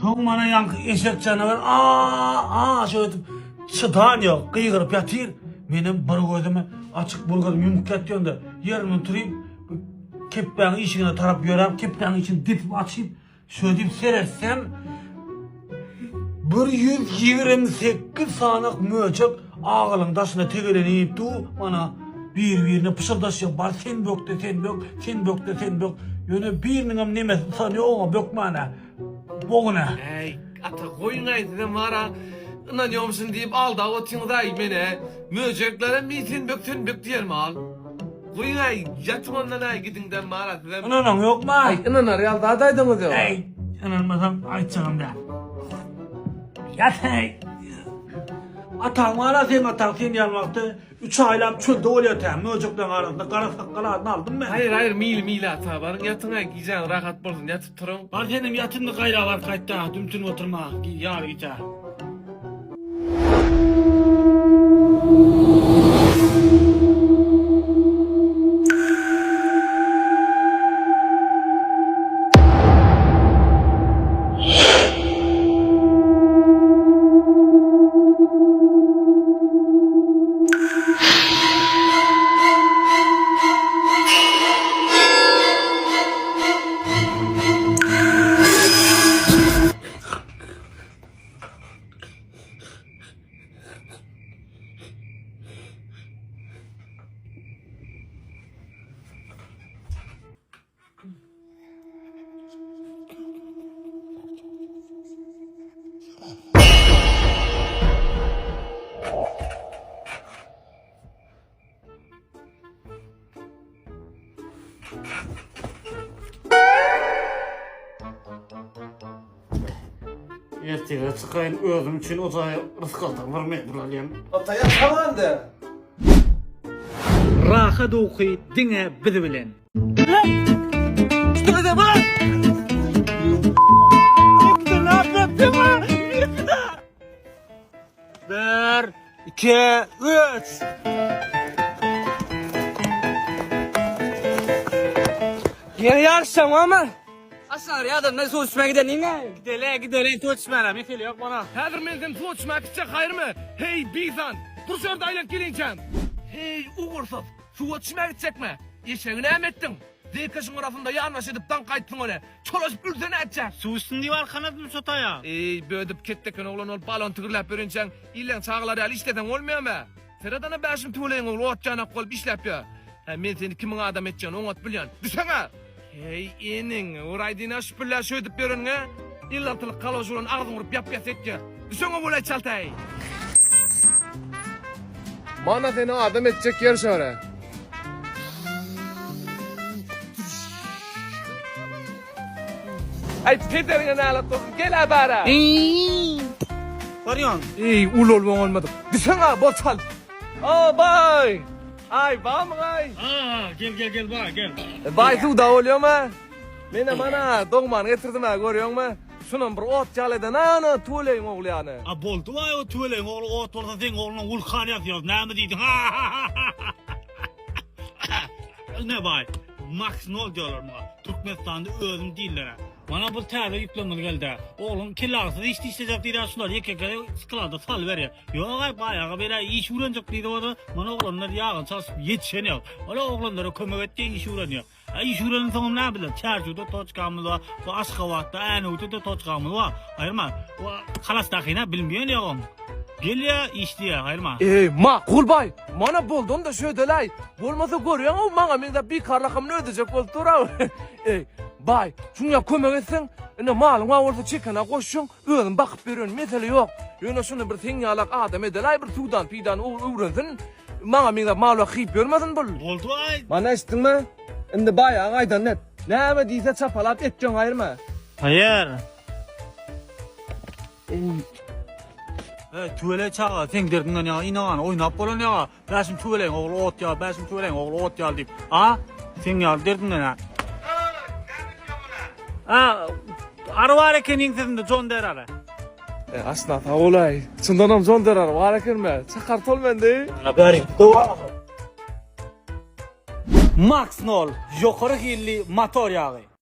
Son bana yankı eşek canavar. Şöyle çıtan yok. Kıygırıp yatır. Benim bir gözümü açık bulgadım yumuk yatıyorsun da yerimden oturayım. Keppeğin içine taraf yorayım. Keppeğin içini dipip açayım. Şöyle dip seyretsem 128 sanık möçek ağılın taşına tegelenip du bana birbirine pışıldaşıyor. Bar sen bökte sen bök, sen bökte sen bök. Yöne birinin nemesi sanıyor ona bökmana. Boğuna. Ey, ata koyun aydıdan vara. İnanıyor musun deyip al da o tınıday mene. Möceklere mitin bök diyelim al. Koyun ay, yatım ondan ay gidinden vara. İnanan yok mu? Ay, inanar ya da adaydın diyor. Ey, inanmasam aytacağım da. Yat hey. Atan vara sen atan sen yanmaktı. 3 aylam çölde oluyor tam. Möceklerin arasında kara sakkalarını aldım ben. Hayır mil ata barın yatına giyeceksin rahat bolsun yatıp turun. Var senin yatında kayra var kayıtta. Dümtün oturma. Yar git ha. Ertege çıkayın özüm için uzaya rızkıldan varmaya bulalım. Ata ya tamam de. Rahat okuy dine bizi bilen. Şöyle de bak. Bir, iki, üç. Yine yarışacağım ama. Aslan ya da ne su içmeye giden ne? Gidelim tutuşmayla mefil yok bana. Hazır menzim su içmek içecek hayır mı? Hey bizan. Dur şurada aylan gelineceğim. Hey uğursuz. Su içmek içecek mi? Eşeğini emettin. Zeykaşın orasında yanlış edip dan kayttın onu. Çolaşıp ülsene edecek. Su üstünde var kanadını sotaya. Ey bödüp kettekin oğlan ol balon tıgırlap börünçen. İllen çağıları al işleten olmuyor mu? Sıradana başım tuğlayın oğlu otcağına kol işlep ya. Men seni kimin adam edeceğini oňat bilýän. Düşene. Hey enin uraydina şüpürler şöydüp börün ha. İllatılık kaloşulan ağzını vurup yap etke. Düşene bolay çaltay. Bana seni adam edecek yer şöyle. Ay pederine nalat olsun. Gel abara. Varyon. Ey ul olmadık. Düşene bol çal. Bay. Ay bam ay. Gel bana gel. Bay su da oluyor mu? Mene bana doğman getirdim ha görüyor musun? Şunun bir ot çaleden ana tuğlayın oğlu yani. Boldu vay o tüveleyin oğlu ot olsa sen oğlunun ulkan yazıyor. Ne mi deydin? Ne bay? Max nol diyorlar bana. Türkmenistan'da özüm değiller. Bana bir tane yüklemeli geldi. Oğlum killarsız işte isteyecek deydi şunlar yekekleri sıkılarda sal ver ya. Yok ay bayağı böyle iş uğranacak deydi orada. Bana oğlanlar yağın çalışıp yetişeniyor. Öyle oğlanlara kömek ettiği iş uğranıyor. İş uğranın sonra ne bilir? Çerçuda toçkamız var. Bu Aşkavat'ta Enu'da toçkamız var. Hayır mı? O kalastakine bilmiyor ne oğlum. Gel ya işte ya hayır mı? Makul bay. Bana buldun da şöyle lay. Bulmasa görüyor musun? Bana mende bir karlakamını ödeyecek oldu tura. Bay. Şuna kömek etsin. Ne malın var orada çıkana koşun. Öğün bakıp veriyorsun. Mesele yok. Yine şunu bir sinyalak adam edelay bir sudan pidan uğransın. Bana mende malı kıyıp görmedin bul. Oldu ay. Bana içtin mi? Şimdi bayağı aydan net. Ne mi diyse çapalap edeceksin hayır mı? Hayır. Tüvele çağa sen derdinden ya inan oynap bolan ya. Beşim tüveleyin oğlu ot ya, beşim tüveleyin oğlu ot ya deyip. Ha? Sen ya derdinden ya. Arı var ekenin sesinde John der ara. Aslında ta olay. Çındanam zon derar var ekerme. Çakart ol bende. Haberim. Max Nol, yukarı hilli motor yağı.